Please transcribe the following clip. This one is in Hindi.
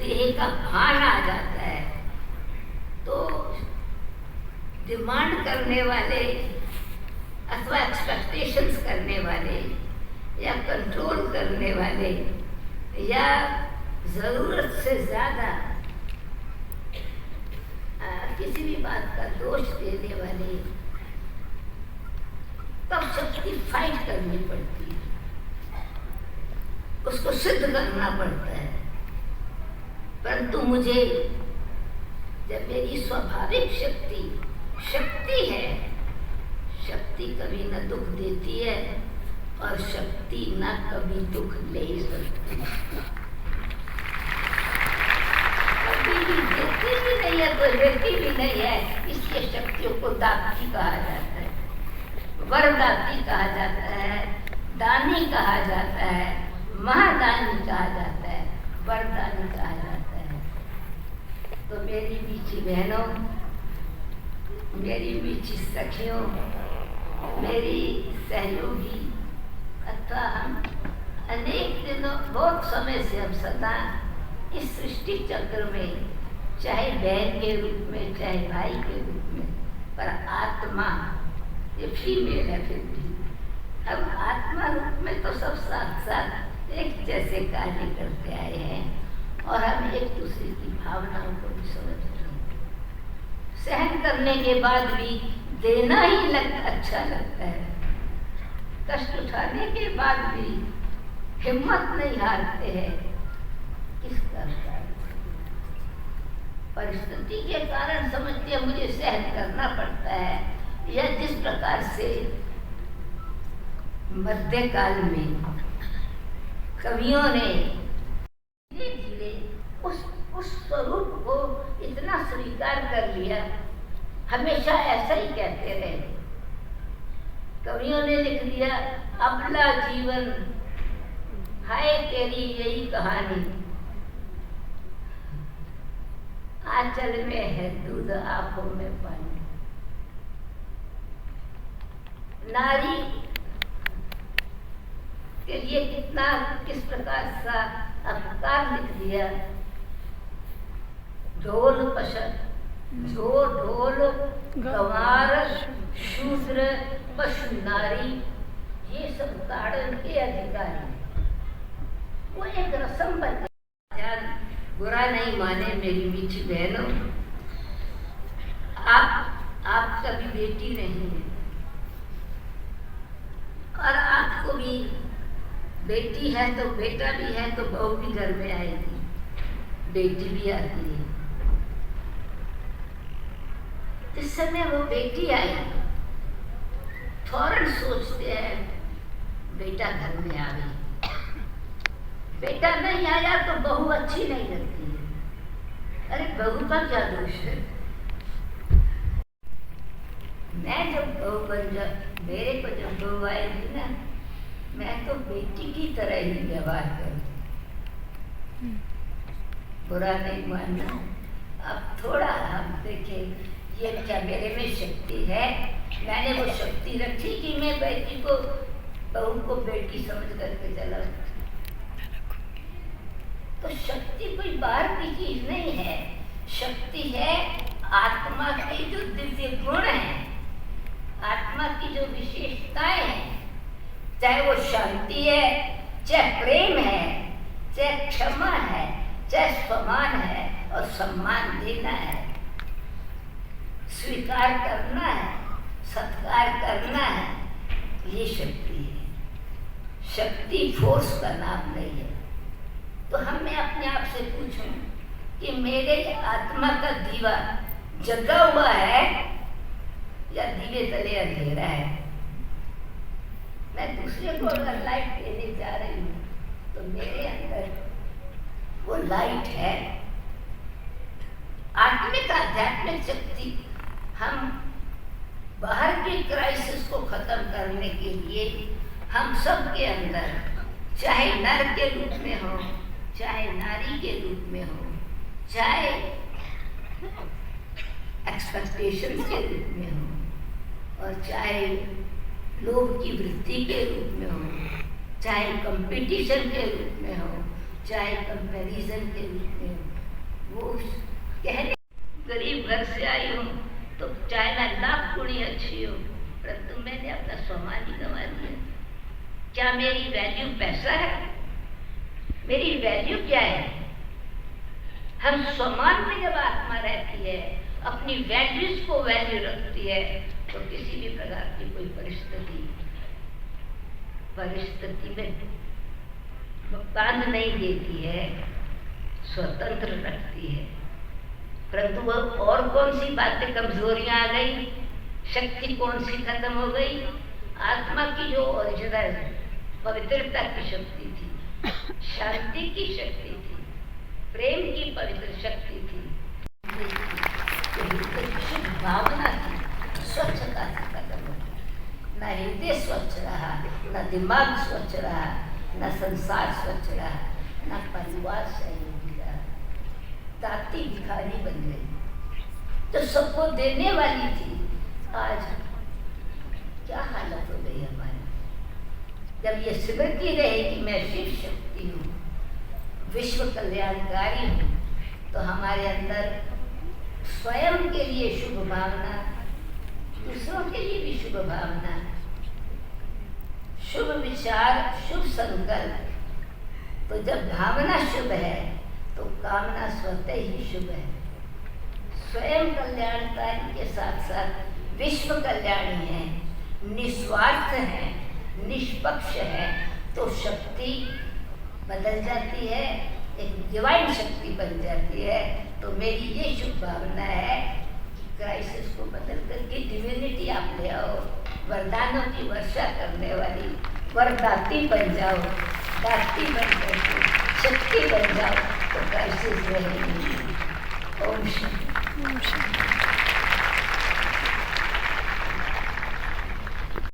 देह का भान आ जाता है तो डिमांड करने वाले अथवा एक्सपेक्टेशंस करने वाले या कंट्रोल करने वाले या ज़रूरत से ज़्यादा किसी भी बात का दोष देने वाले, तब शक्ति फाइट करनी पड़ती है, उसको सिद्ध करना पड़ता है। परंतु मुझे जब मेरी स्वाभाविक शक्ति है, शक्ति कभी न दुख देती है और शक्ति न कभी दुख ले सकती, कभी भी देती भी नहीं है तो लेती भी नहीं है। इसलिए शक्तियों को दाती कहा जाता है, वरदाती कहा जाता है, दानी कहा जाता है, महादानी कहा जाता है, वरदानी कहा जाता है। तो मेरी मीठी बहनों, मेरी मीठी सखियों, मेरी सहयोगी, अथवा हम अनेक दिनों बहुत समय से हम सदा इस सृष्टि चक्र में, चाहे बहन के रूप में चाहे भाई के रूप में, पर आत्मा ये फीमेल है, फिर भी अब आत्मा रूप में तो सब साथ साथ एक जैसे कार्य करते आए हैं और हम एक दूसरे की भावनाओं को भी समझते हैं। सहन करने के बाद भी देना ही अच्छा लगता है, कष्ट उठाने के बाद भी हिम्मत नहीं हारते हैं। किसका कारण? परिस्थिति के कारण समझते हैं मुझे सहन करना पड़ता है, या जिस प्रकार से मध्यकाल में कवियों ने धीरे धीरे उस स्वरूप को इतना स्वीकार कर लिया, हमेशा ऐसा ही कहते रहे। कवियों ने लिख दिया, अबला जीवन हाय तेरी यही कहानी, आंचल में है दूध आंखों में पानी। नारी के लिए किस प्रकार सा अपकार लिख दिया। ढोल गंवार शूद्र पशु नारी, ये सब ताड़न के अधिकारी। वो एक रस्म बन गया। बुरा नहीं माने मेरी मीठी बहनों, आप कभी बेटी नहीं है और आपको भी बेटी है तो बेटा भी है तो बहू भी घर में आएगी, बेटी भी आती है। इस समय वो बेटी आई, फौरन सोचते हैं बेटा घर में आ गई। बेटा नहीं आया तो बहू अच्छी नहीं लगती है। अरे बहू का क्या दोष है? मैं जब बहू बन जा, मेरे को जब बहू आएगी ना, मैं तो बेटी की तरह ही व्यवहार करूँ। बुरा नहीं मानना। अब थोड़ा हम देखें ये क्या मेरे में शक्ति है, मैंने वो शक्ति रखी कि मैं बेटी को, बहू को बेटी समझ करके चला। तो शक्ति कोई बाहर की चीज नहीं है, शक्ति है आत्मा के जो दिव्य गुण हैं, आत्मा की जो विशेषताएं हैं, चाहे वो शांति है, चाहे प्रेम है, चाहे क्षमा है, चाहे सम्मान है और सम्मान देना है, स्वीकार करना है, सत्कार करना है, ये शक्ति है। शक्ति फोर्स का नाम नहीं है। तो हम मैं अपने आप से पूछूं कि मेरे आत्मा का दीवा जगा हुआ है या दीवे तले अंधेरा है? मैं दूसरे को अगर लाइट देने जा रही हूँ तो मेरे अंदर वो लाइट है। आत्मिक आध्यात्मिक शक्ति हम बाहर के क्राइसिस को खत्म करने के लिए हम सब के अंदर, चाहे नर के रूप में हो, चाहे नारी के रूप में हो, चाहे एक्सपेक्टेशंस के रूप में हो, और चाहे लोभ की वृत्ति के रूप में हो, चाहे कंपटीशन के रूप में हो, चाहे कंपैरिजन के रूप में वो कहने गरीब घर से आई हूँ तो चाहे मैं लाख गुणी अच्छी हूँ, परंतु मैंने अपना सम्मान ही गंवा दिया। क्या मेरी वैल्यू पैसा है? मेरी वैल्यू क्या है? हम सम्मान में जब आत्मा रहती है, अपनी वैल्यूज को वैल्यू रखती है, तो किसी भी प्रकार की कोई परिस्थिति में बांध नहीं देती है, स्वतंत्र रखती है। परंतु वह और कौन सी बातें कमजोरियां आ गई, शक्ति कौन सी खत्म हो गई? आत्मा की जो ओरिजिनल पवित्रता की शक्ति थी, शांति की शक्ति थी, प्रेम की पवित्र शक्ति थी, शुद्ध भावना थी, स्वच्छता से खत्म हो गई। न हृदय स्वच्छ रहा, न दिमाग स्वच्छ रहा, न संसार स्वच्छ रहा, न परिवार सहयोगी रहा। दाती भिखारी बन गई। जो सबको देने वाली थी, आज क्या हालत हो गई हमारी। जब ये स्मृति रहे कि मैं शिव शक्ति हूँ, विश्व कल्याणकारी हूँ, तो हमारे अंदर स्वयं के लिए शुभ भावना, दूसरों के लिए भी शुभ भावना, शुभ विचार, शुभ संकल्प। तो जब भावना शुभ है तो कामना स्वतः ही शुभ है। स्वयं कल्याणकारी के साथ साथ विश्व कल्याणी है, निस्वार्थ है, निष्पक्ष है, तो शक्ति बदल जाती है, एक डिवाइन शक्ति बन जाती है। तो मेरी ये शुभ भावना है कि क्राइसिस को बदल करके डिविनिटी आप ले आओ, वरदानों की वर्षा करने वाली वरदाती बन जाओ, दाती बन करके शक्ति बन जाओ, तो क्राइसिस रहेगी। ओम शांति।